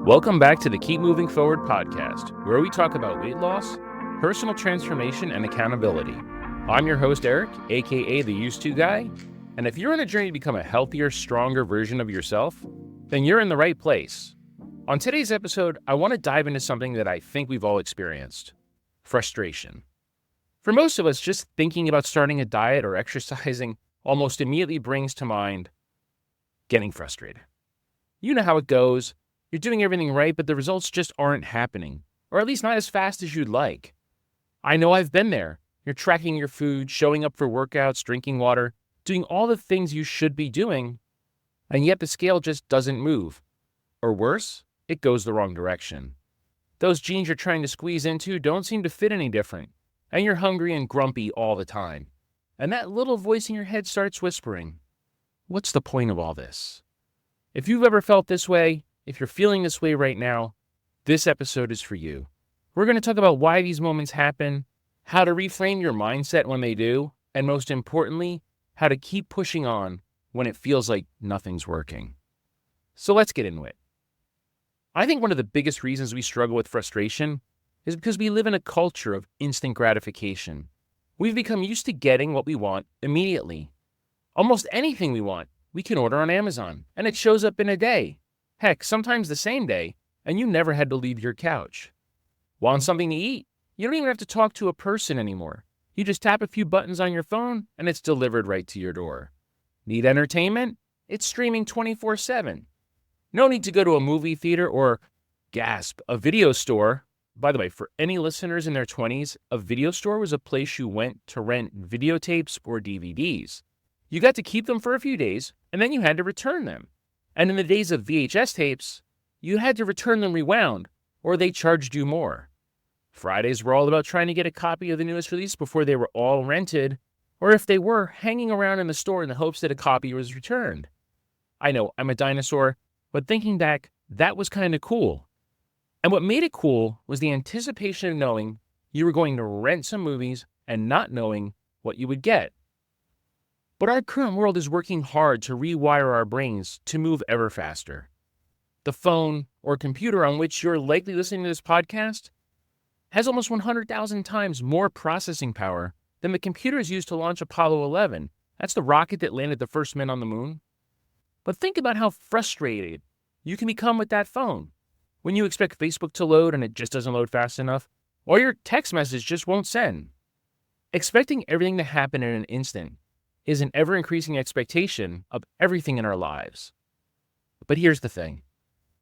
Welcome back to the Keep Moving Forward podcast, where we talk about weight loss, personal transformation, and accountability. I'm your host, Eric, aka the Used To Guy, and if you're on a journey to become a healthier, stronger version of yourself, then you're in the right place. On today's episode, I want to dive into something that I think we've all experienced: frustration. For most of us, just thinking about starting a diet or exercising almost immediately brings to mind getting frustrated. You know how it goes. You're doing everything right, but the results just aren't happening, or at least not as fast as you'd like. I know I've been there. You're tracking your food, showing up for workouts, drinking water, doing all the things you should be doing, and yet the scale just doesn't move. Or worse, it goes the wrong direction. Those jeans you're trying to squeeze into don't seem to fit any different, and you're hungry and grumpy all the time. And that little voice in your head starts whispering, "What's the point of all this?" If you've ever felt this way, if you're feeling this way right now, this episode is for you. We're going to talk about why these moments happen, how to reframe your mindset when they do, and most importantly, how to keep pushing on when it feels like nothing's working. So let's get into it. I think one of the biggest reasons we struggle with frustration is because we live in a culture of instant gratification. We've become used to getting what we want immediately. Almost anything we want, we can order on Amazon, and it shows up in a day. Heck, sometimes the same day, and you never had to leave your couch. Want something to eat? You don't even have to talk to a person anymore. You just tap a few buttons on your phone, and it's delivered right to your door. Need entertainment? It's streaming 24/7. No need to go to a movie theater or, gasp, a video store. By the way, for any listeners in their 20s, a video store was a place you went to rent videotapes or DVDs. You got to keep them for a few days, and then you had to return them. And in the days of VHS tapes, you had to return them rewound, or they charged you more. Fridays were all about trying to get a copy of the newest release before they were all rented, or if they were, hanging around in the store in the hopes that a copy was returned. I know, I'm a dinosaur, but thinking back, that was kind of cool. And what made it cool was the anticipation of knowing you were going to rent some movies and not knowing what you would get. But our current world is working hard to rewire our brains to move ever faster. The phone or computer on which you're likely listening to this podcast has almost 100,000 times more processing power than the computers used to launch Apollo 11. That's the rocket that landed the first men on the moon. But think about how frustrated you can become with that phone when you expect Facebook to load and it just doesn't load fast enough, or your text message just won't send. Expecting everything to happen in an instant is an ever-increasing expectation of everything in our lives. But here's the thing.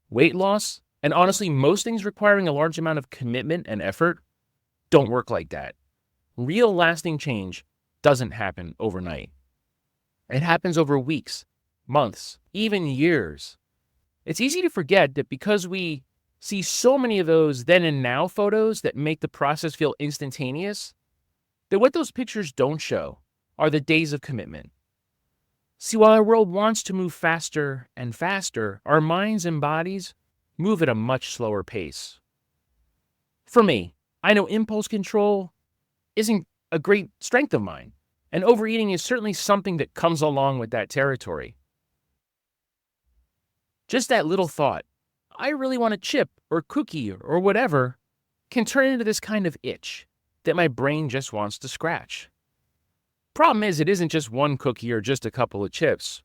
Weight loss, and honestly most things requiring a large amount of commitment and effort, don't work like that. Real lasting change doesn't happen overnight. It happens over weeks, months, even years. It's easy to forget that because we see so many of those then and now photos that make the process feel instantaneous, that what those pictures don't show are the days of commitment. See, while our world wants to move faster and faster, our minds and bodies move at a much slower pace. For me, I know impulse control isn't a great strength of mine, and overeating is certainly something that comes along with that territory. Just that little thought, I really want a chip or cookie or whatever, can turn into this kind of itch that my brain just wants to scratch. Problem is, it isn't just one cookie or just a couple of chips.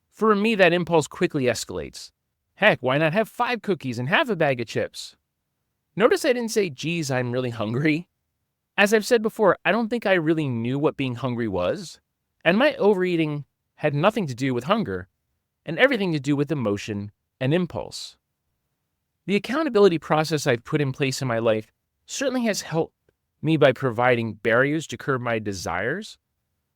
For me, that impulse quickly escalates. Heck, why not have 5 cookies and half a bag of chips? Notice I didn't say, geez, I'm really hungry. As I've said before, I don't think I really knew what being hungry was, and my overeating had nothing to do with hunger and everything to do with emotion and impulse. The accountability process I've put in place in my life certainly has helped me by providing barriers to curb my desires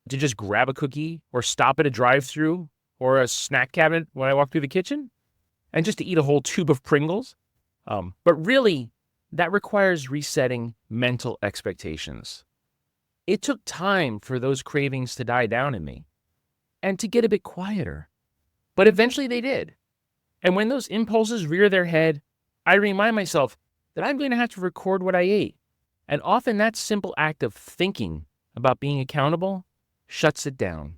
to just grab a cookie or stop at a drive-thru or a snack cabinet when I walk through the kitchen and just to eat a whole tube of Pringles. But really, that requires resetting mental expectations. It took time for those cravings to die down in me and to get a bit quieter. But eventually they did. And when those impulses rear their head, I remind myself that I'm going to have to record what I ate. And often that simple act of thinking about being accountable shuts it down.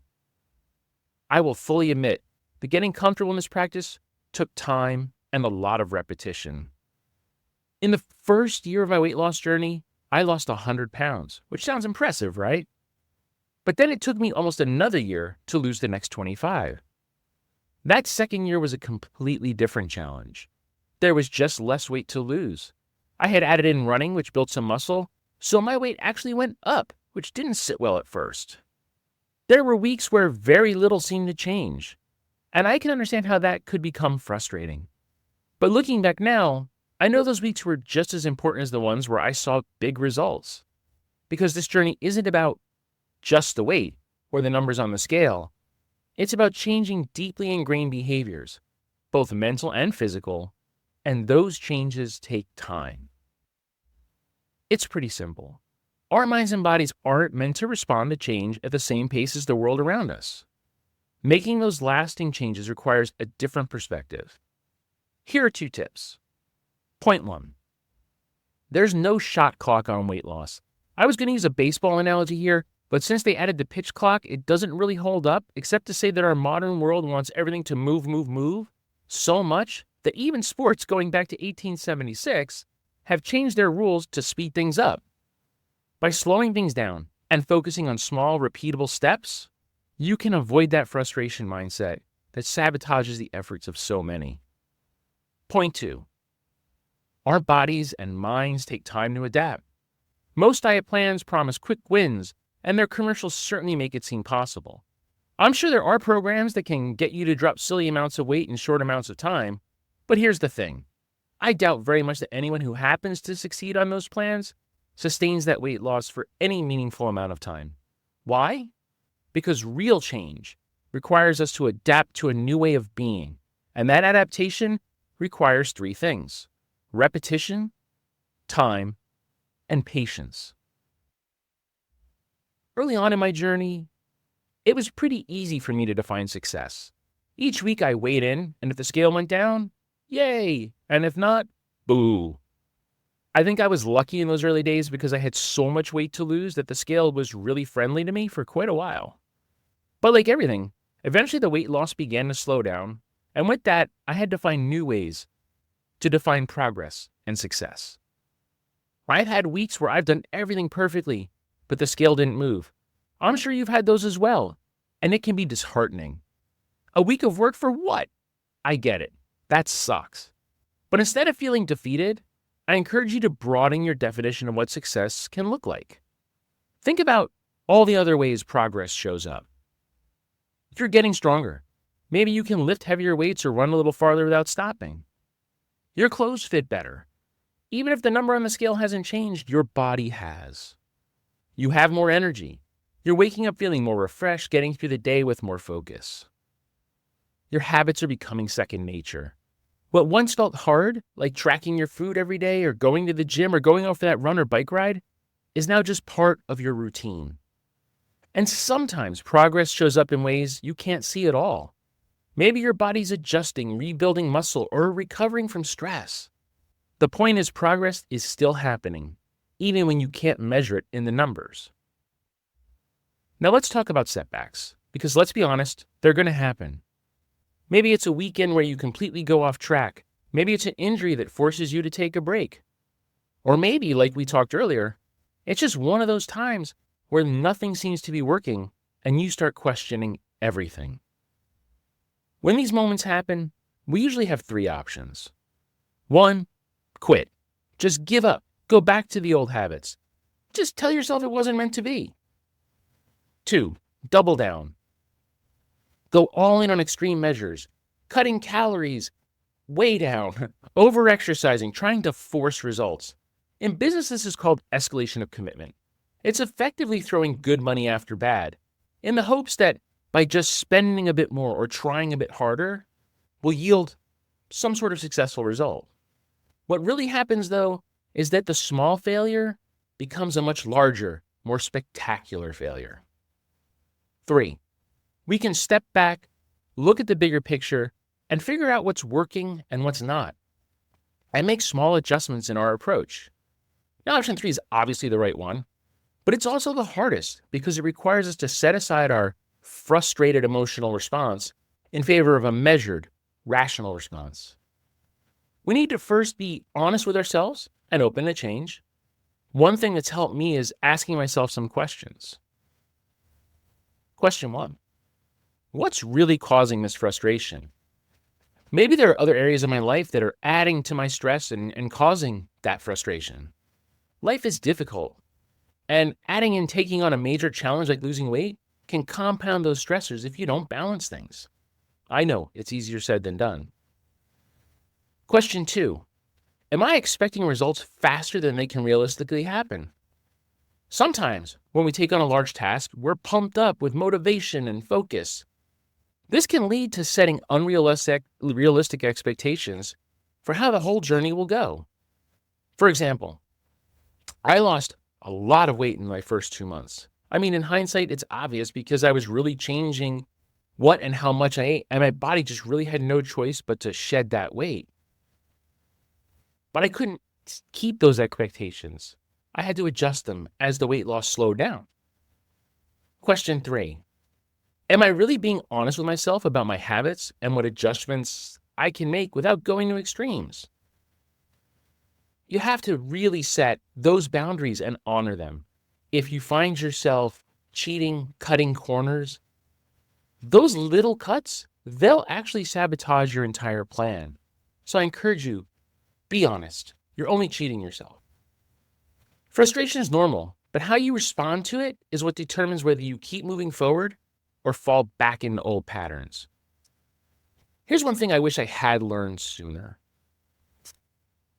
I will fully admit that getting comfortable in this practice took time and a lot of repetition. In the first year of my weight loss journey, I lost 100 pounds, which sounds impressive, right? But then it took me almost another year to lose the next 25. That second year was a completely different challenge. There was just less weight to lose. I had added in running, which built some muscle, so my weight actually went up, which didn't sit well at first. There were weeks where very little seemed to change, and I can understand how that could become frustrating. But looking back now, I know those weeks were just as important as the ones where I saw big results. Because this journey isn't about just the weight or the numbers on the scale. It's about changing deeply ingrained behaviors, both mental and physical, and those changes take time. It's pretty simple. Our minds and bodies aren't meant to respond to change at the same pace as the world around us. Making those lasting changes requires a different perspective. Here are 2 tips. Point 1. There's no shot clock on weight loss. I was going to use a baseball analogy here, but since they added the pitch clock, it doesn't really hold up, except to say that our modern world wants everything to move so much that even sports going back to 1876 have changed their rules to speed things up. By slowing things down and focusing on small, repeatable steps, you can avoid that frustration mindset that sabotages the efforts of so many. Point 2. Our bodies and minds take time to adapt. Most diet plans promise quick wins, and their commercials certainly make it seem possible. I'm sure there are programs that can get you to drop silly amounts of weight in short amounts of time, but here's the thing. I doubt very much that anyone who happens to succeed on those plans sustains that weight loss for any meaningful amount of time. Why? Because real change requires us to adapt to a new way of being, and that adaptation requires 3 things: repetition, time, and patience. Early on in my journey, it was pretty easy for me to define success. Each week I weighed in, and if the scale went down, yay, and if not, boo. I think I was lucky in those early days because I had so much weight to lose that the scale was really friendly to me for quite a while. But like everything, eventually the weight loss began to slow down, and with that, I had to find new ways to define progress and success. I've had weeks where I've done everything perfectly, but the scale didn't move. I'm sure you've had those as well, and it can be disheartening. A week of work for what? I get it. That sucks. But instead of feeling defeated, I encourage you to broaden your definition of what success can look like. Think about all the other ways progress shows up. If you're getting stronger, maybe you can lift heavier weights or run a little farther without stopping. Your clothes fit better. Even if the number on the scale hasn't changed, your body has. You have more energy. You're waking up feeling more refreshed, getting through the day with more focus. Your habits are becoming second nature. What once felt hard, like tracking your food every day or going to the gym or going out for that run or bike ride, is now just part of your routine. And sometimes progress shows up in ways you can't see at all. Maybe your body's adjusting, rebuilding muscle, or recovering from stress. The point is, progress is still happening, even when you can't measure it in the numbers. Now let's talk about setbacks, because let's be honest, they're going to happen. Maybe it's a weekend where you completely go off track. Maybe it's an injury that forces you to take a break. Or maybe, like we talked earlier, it's just one of those times where nothing seems to be working and you start questioning everything. When these moments happen, we usually have 3 options. 1, quit. Just give up. Go back to the old habits. Just tell yourself it wasn't meant to be. 2, double down. Go all in on extreme measures, cutting calories, way down, over-exercising, trying to force results. In business, this is called escalation of commitment. It's effectively throwing good money after bad, in the hopes that by just spending a bit more or trying a bit harder, will yield some sort of successful result. What really happens, though, is that the small failure becomes a much larger, more spectacular failure. 3, we can step back, look at the bigger picture, and figure out what's working and what's not, and make small adjustments in our approach. Now, option 3 is obviously the right one, but it's also the hardest because it requires us to set aside our frustrated emotional response in favor of a measured, rational response. We need to first be honest with ourselves and open to change. One thing that's helped me is asking myself some questions. Question 1. What's really causing this frustration? Maybe there are other areas of my life that are adding to my stress and causing that frustration. Life is difficult, and adding and taking on a major challenge like losing weight can compound those stressors if you don't balance things. I know it's easier said than done. Question 2. Am I expecting results faster than they can realistically happen? Sometimes, when we take on a large task, we're pumped up with motivation and focus. This can lead to setting unrealistic expectations for how the whole journey will go. For example, I lost a lot of weight in my first 2 months. I mean, in hindsight, it's obvious because I was really changing what and how much I ate, and my body just really had no choice but to shed that weight. But I couldn't keep those expectations. I had to adjust them as the weight loss slowed down. Question 3. Am I really being honest with myself about my habits and what adjustments I can make without going to extremes? You have to really set those boundaries and honor them. If you find yourself cheating, cutting corners, those little cuts, they'll actually sabotage your entire plan. So I encourage you, be honest. You're only cheating yourself. Frustration is normal, but how you respond to it is what determines whether you keep moving forward or fall back into old patterns. Here's one thing I wish I had learned sooner.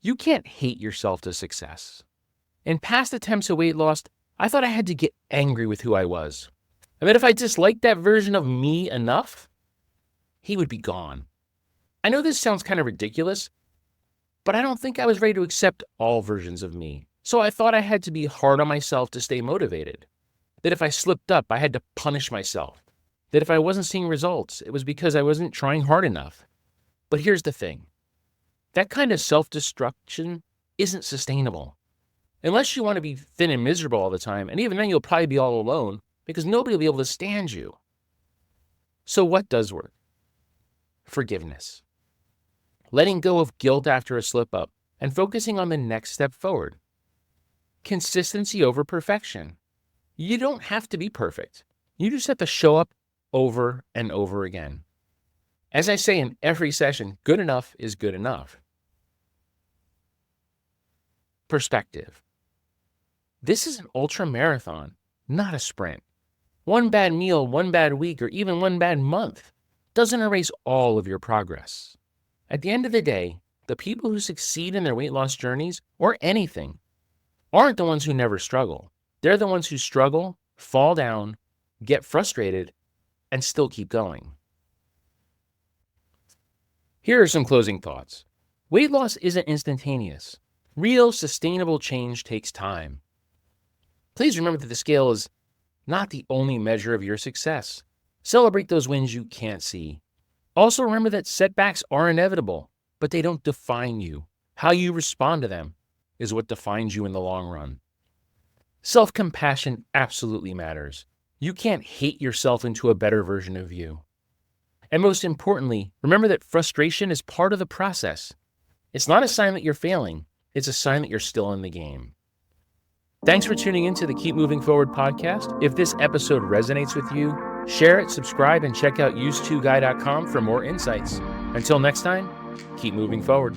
You can't hate yourself to success. In past attempts at weight loss, I thought I had to get angry with who I was. I bet if I disliked that version of me enough, he would be gone. I know this sounds kind of ridiculous, but I don't think I was ready to accept all versions of me. So I thought I had to be hard on myself to stay motivated. That if I slipped up, I had to punish myself. That if I wasn't seeing results, it was because I wasn't trying hard enough. But here's the thing. That kind of self-destruction isn't sustainable. Unless you want to be thin and miserable all the time, and even then you'll probably be all alone because nobody will be able to stand you. So what does work? Forgiveness. Letting go of guilt after a slip-up and focusing on the next step forward. Consistency over perfection. You don't have to be perfect. You just have to show up over and over again. As I say in every session, good enough is good enough. Perspective. This is an ultra marathon, not a sprint. One bad meal, one bad week, or even one bad month doesn't erase all of your progress. At the end of the day, the people who succeed in their weight loss journeys, or anything, aren't the ones who never struggle. They're the ones who struggle, fall down, get frustrated, and still keep going. Here are some closing thoughts. Weight loss isn't instantaneous. Real, sustainable change takes time. Please remember that the scale is not the only measure of your success. Celebrate those wins you can't see. Also remember that setbacks are inevitable, but they don't define you. How you respond to them is what defines you in the long run. Self-compassion absolutely matters. You can't hate yourself into a better version of you. And most importantly, remember that frustration is part of the process. It's not a sign that you're failing. It's a sign that you're still in the game. Thanks for tuning into the Keep Moving Forward podcast. If this episode resonates with you, share it, subscribe, and check out use2guy.com for more insights. Until next time, keep moving forward.